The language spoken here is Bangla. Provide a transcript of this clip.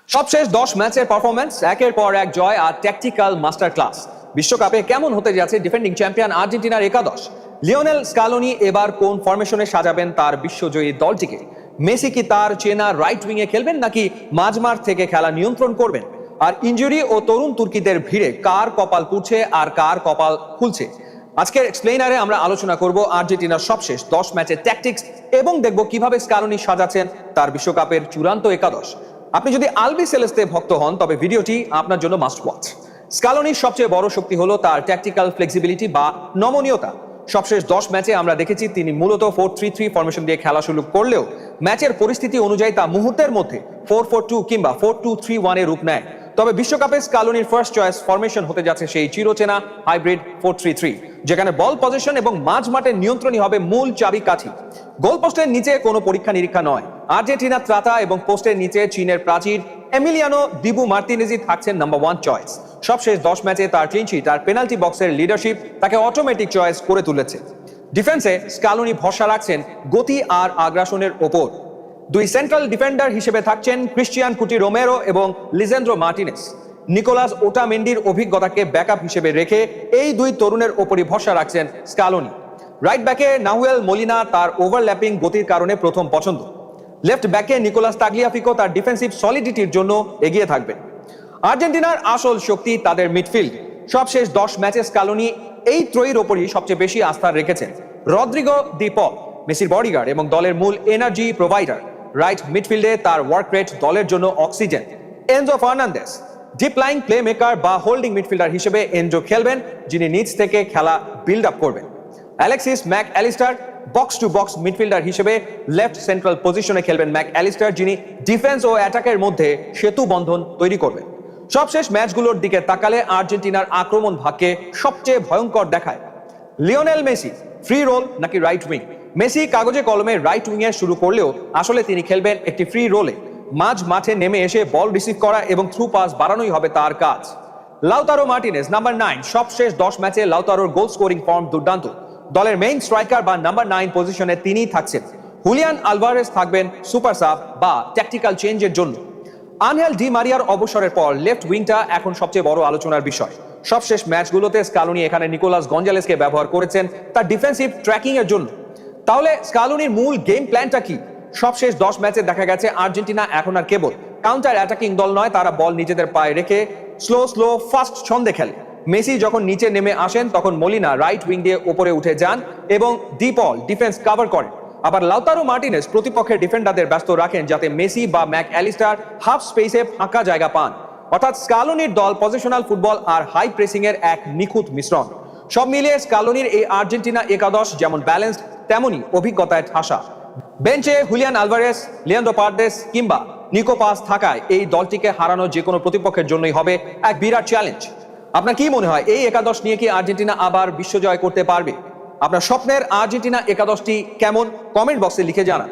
সবশেষ 10 ম্যাচের পারফরম্যান্স, একের পর এক জয় আর ট্যাকটিক্যাল মাস্টার ক্লাস। বিশ্বকাপে কেমন হতে যাচ্ছে ডিফেন্ডিং চ্যাম্পিয়ন আর্জেন্টিনার একাদশ? লিওনেল স্কালোনি এবার কোন ফরমেশনে সাজাবেন তার বিশ্বজয়ী দলটিকে? মেসি কি তার চেনা রাইট উইংয়ে খেলবেন নাকি মাঝমাঠ থেকে খেলা নিয়ন্ত্রণ করবেন? আর ইনজুরি ও তরুণ তুর্কিদের ভিড়ে কার কপাল পুড়ছে আর কার কপাল খুলছে? আজকের এক্সপ্লেইনারে আমরা আলোচনা করব আর্জেন্টিনার সবশেষ 10 ম্যাচের ট্যাকটিক্স এবং দেখব কিভাবে স্কালোনি সাজাচ্ছেন তার বিশ্বকাপের চূড়ান্ত একাদশ। আপনি যদি আলবি সেলেস্তে ভক্ত হন তবে ভিডিওটি আপনার জন্য মাস্ট ওয়াচ। স্কালোনির সবচেয়ে বড় শক্তি হলো তার ট্যাকটিক্যাল ফ্লেক্সিবিলিটি বা নমনীয়তা। সবশেষ 10 ম্যাচে আমরা দেখেছি তিনি মূলত 4-3-3 ফরমেশন দিয়ে খেলা শুরু করলেও ম্যাচের পরিস্থিতি অনুযায়ী তা মুহূর্তের মধ্যে 4-4-2 কিংবা 4-2-3-1 এর রূপ নেয়। তবে বিশ্বকাপে স্কালোনির ফার্স্ট চয়েস ফরমেশন হতে যাচ্ছে সেই চিরচেনা হাইব্রিড 4-3-3, যেখানে বল পজিশন এবং মাঝ মাঠের নিয়ন্ত্রণই হবে মূল চাবিকাঠি। গোল পোস্টের নিচে কোনো পরীক্ষা নিরীক্ষা নয়। আর্জেন্টিনা ত্রাতা এবং পোস্টের নিচে চীনের প্রাচীর এমিলিয়ানো দিবু মার্তিনেজি থাকছেন নাম্বার 1 চয়েস। সবশেষ 10 ম্যাচে তার ক্লিন শিট আর পেনাল্টি বক্সের লিডারশিপ তাকে অটোমেটিক চয়েস করে তুলেছে। ডিফেন্সে স্কালোনি ভরসা রাখছেন গতি আর আগ্রাসনের ওপর। দুই সেন্ট্রাল ডিফেন্ডার হিসেবে থাকছেন ক্রিস্টিয়ান কুটি রোমেরো এবং লিজেন্দ্রো মার্টিনেস। নিকোলাস ওটামেন্ডির অভিজ্ঞতাকে ব্যাকআপ হিসেবে রেখে এই দুই তরুণের ওপরই ভরসা রাখছেন স্কালোনি। রাইট ব্যাকে নাহুয়েল মোলিনা তার ওভারল্যাপিং গতির কারণে প্রথম পছন্দ। লেফট ব্যাকে নিকোলাস তাগলিয়াফিকো তার ডিফেন্সিভ সলিডিটির জন্য এগিয়ে থাকবেন। আর্জেন্টিনার আসল শক্তি তাদের মিডফিল্ড। সবশেষ 10 ম্যাচে স্কালোনি এই ত্রয়ীর ওপরই সবচেয়ে বেশি আস্থা রেখেছেন। রদ্রিগো দি পল মেসির বডিগার্ড এবং দলের মূল এনার্জি প্রোভাইডার। রাইট মিডফিল্ডে তার ওয়ার্ক রেট দলের জন্য oxygen. Enzo Fernandez deep line playmaker বা হোল্ডিং মিডফিল্ডার হিসেবে এনজো খেলবেন, যিনি নিচ থেকে খেলা বিল্ড আপ করবেন। Alexis Mac Allister box to box midfielder হিসেবে লেফট সেন্ট্রাল পজিশনে খেলবেন ম্যাক অ্যালিস্টার, যিনি ডিফেন্স ও অ্যাটাকের মধ্যে সেতু বন্ধন তৈরি করবেন। সবশেষ ম্যাচগুলোর দিকে তাকালে আর্জেন্টিনার আক্রমণ ভাগকে সবচেয়ে ভয়ঙ্কর দেখায়। লিওনেল মেসি ফ্রি রোল নাকি রাইট উইং? মেসি কাগজে কলমে রাইট উইং এ শুরু করলেও আসলে তিনি খেলবেন একটি ফ্রি রোলে। মাঝ মাঠে নেমে এসে বল রিসিভ করা এবং থ্রু পাস বাড়ানোই হবে তার কাজ। Lautaro Martinez number 9। সবশেষ 10 ম্যাচে লাউতারোর গোল স্কোরিং ফর্ম দুর্দান্ত। দলের মেইন স্ট্রাইকার বা নাম্বার 9 পজিশনে তিনিই থাকছেন। হুলিয়ান আলভারেজ থাকবেন সুপার সাব বা ট্যাকটিক্যাল চেঞ্জের জন্য। আনহেল ডি মারিয়ার অবসরের পর লেফট উইংটা এখন সবচেয়ে বড় আলোচনার বিষয়। সবশেষ ম্যাচগুলোতে স্কালোনি এখানে নিকোলাস গঞ্জালেসকে ব্যবহার করেছেন তার ডিফেন্সিভ ট্র্যাকিং এর জন্য। তাহলে স্কালোনির মূল গেম প্ল্যানটা কি? সবশেষ 10 ম্যাচে দেখা গেছে আর্জেন্টিনা এখন আর কেবল কাউন্টার অ্যাটাকিং দল নয়, তারা বল নিজেদের পায়ে রেখে স্লো ফাস্ট ছন্দে খেলে। মেসি যখন নিচে নেমে আসেন তখন মলিনা রাইট উইং দিয়ে উপরে উঠে যান এবং ডি পল ডিফেন্স কভার করেন। আবার লাউতারো মার্টিনেজ প্রতিপক্ষের ডিফেন্ডারদের ব্যস্ত রাখেন যাতে মেসি বা ম্যাক অ্যালিস্টার হাফ স্পেসে ফাঁকা জায়গা পান। অর্থাৎ স্কালোনির দল পজিশনাল ফুটবল আর হাই প্রেসিং এর এক নিখুঁত মিশ্রণ। সব মিলিয়ে স্কালোনির এই আর্জেন্টিনা একাদশ যেমন ব্যালেন্সড তেমনি অভিজ্ঞতায় ঠাসা। বেঞ্চে হুলিয়ান আলভারেস, লিয়ান্ড্রো পারদেস কিংবা নিকো পাস থাকায় এই দলটিকে হারানো যে কোনো প্রতিপক্ষের জন্যই হবে এক বিরাট চ্যালেঞ্জ। আপনার কি মনে হয় এই একাদশ নিয়ে কি আর্জেন্টিনা আবার বিশ্বজয় করতে পারবে? আপনার স্বপ্নের আর্জেন্টিনা একাদশটি কেমন? কমেন্ট বক্সে লিখে জানান।